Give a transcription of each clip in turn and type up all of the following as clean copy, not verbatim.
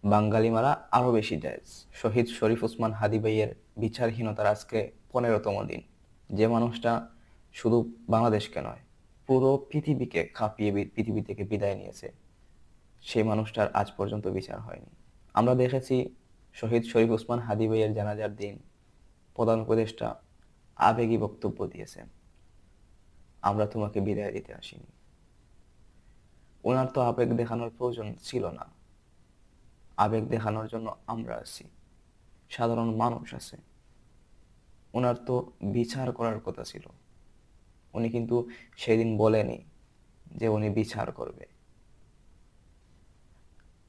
বাঙালি মারা আরো বেশি জায়েজ। শহীদ শরীফ ওসমান হাদী ভাইয়ের বিচারহীনতার আজকে 15তম দিন। যে মানুষটা শুধু বাংলাদেশকে নয়, পুরো পৃথিবীকে কাঁপিয়ে পৃথিবী থেকে বিদায় নিয়েছে, সেই মানুষটার আজ পর্যন্ত বিচার হয়নি। আমরা দেখেছি শহীদ শরীফ ওসমান হাদী ভাইয়ের জানাজার দিন প্রধান উপদেষ্টা আবেগী বক্তব্য দিয়েছেন, আমরা তোমাকে বিদায় দিতে আসিনি। ওনার তো আবেগ দেখানোর প্রয়োজন ছিল না। আবেগ দেখানোর জন্য আমরা আছি, সাধারণ মানুষ আছে। ওনার তো বিচার করার কথা ছিল। উনি কিন্তু সেদিন বলেনি যে উনি বিচার করবে,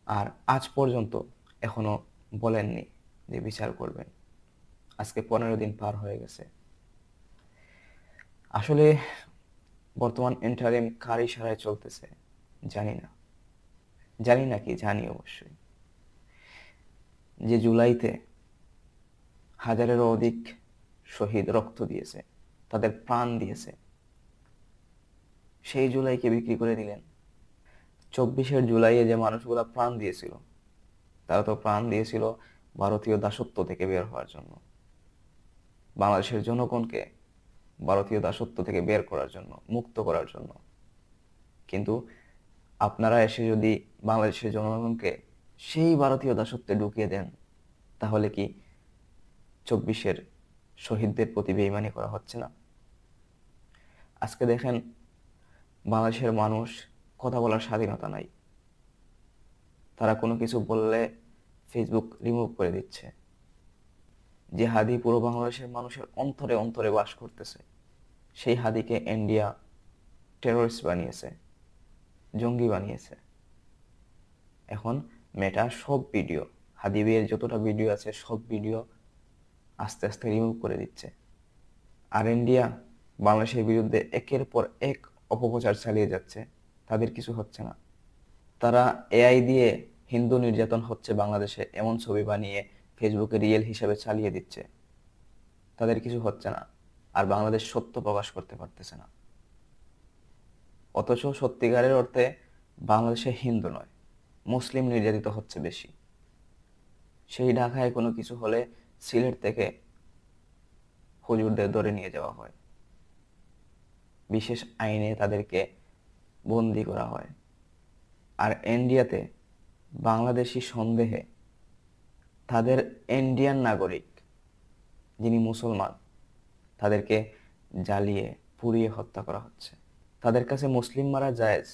আর আজ পর্যন্ত এখনো বলেননি যে বিচার করবেন। আজকে 15 দিন পার হয়ে গেছে। আসলে বর্তমান ইন্টারিম কার ইশারায় চলতেছে জানি না। জানি না কি, জানি অবশ্যই যে জুলাইতে হাজারেরও অধিক শহীদ রক্ত দিয়েছে, তাদের প্রাণ দিয়েছে, সেই জুলাইকে বিক্রি করে দিলেন। 24 জুলাইয়ে যে মানুষগুলা প্রাণ দিয়েছিল, তারা তো প্রাণ দিয়েছিল ভারতীয় দাসত্ব থেকে বের হওয়ার জন্য, বাংলাদেশের জনগণকে ভারতীয় দাসত্ব থেকে বের করার জন্য, মুক্ত করার জন্য। কিন্তু আপনারা এসে যদি বাংলাদেশের জনগণকে সেই ভারতীয় দাসত্বে ঢুকিয়ে দেন, তাহলে কি 24 শহীদদের প্রতি বেইমানি করা হচ্ছে না? আজকে দেখেন, বাংলাদেশের মানুষ কথা বলার স্বাধীনতা নাই। তারা কোনো কিছু বললে ফেসবুক রিমুভ করে দিচ্ছে। যে হাদি পুরো বাংলাদেশের মানুষের অন্তরে অন্তরে বাস করতেছে, সেই হাদিকে ইন্ডিয়া টেররিস্ট বানিয়েছে, জঙ্গি বানিয়েছে। এখন মেটা সব ভিডিও, হাদি বিয়ের যতটা ভিডিও আছে সব ভিডিও আস্তে আস্তে রিমুভ করে দিচ্ছে। আর ইন্ডিয়া বাংলাদেশের বিরুদ্ধে একের পর এক অপপ্রচার চালিয়ে যাচ্ছে, তাদের কিছু হচ্ছে না। তারা এআই দিয়ে হিন্দু নির্যাতন হচ্ছে বাংলাদেশে এমন ছবি বানিয়ে ফেসবুকে রিয়েল হিসেবে চালিয়ে দিচ্ছে, তাদের কিছু হচ্ছে না। আর বাংলাদেশ সত্য প্রকাশ করতে পারতেছে না। অথচ সত্যিকারের অর্থে বাংলাদেশে হিন্দু নয়, মুসলিম নির্যাতিত হচ্ছে বেশি। সেই ঢাকায় কোনো কিছু হলে সিলেট থেকে হুজুরদের ধরে নিয়ে যাওয়া হয়, বিশেষ আইনে তাদেরকে বন্দি করা হয়। আর ইন্ডিয়াতে বাংলাদেশি সন্দেহে তাদের ইন্ডিয়ান নাগরিক যিনি মুসলমান, তাদেরকে জ্বালিয়ে পুড়িয়ে হত্যা করা হচ্ছে। তাদের কাছে মুসলিম মারা জায়েজ,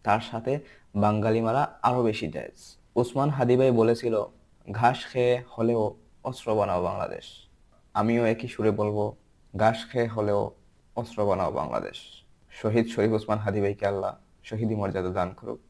তার সাথে বাঙালি মারা আরো বেশি জায়েজ। ওসমান হাদি ভাই বলেছিল, ঘাস খেয়ে হলেও অস্ত্র বানাও বাংলাদেশ। আমিও একই সুরে বলবো, ঘাস খেয়ে হলেও অস্ত্র বানাও বাংলাদেশ। শহীদ শরীফ ওসমান হাদি ভাইকে আল্লাহ শহীদি মর্যাদা দান করুক।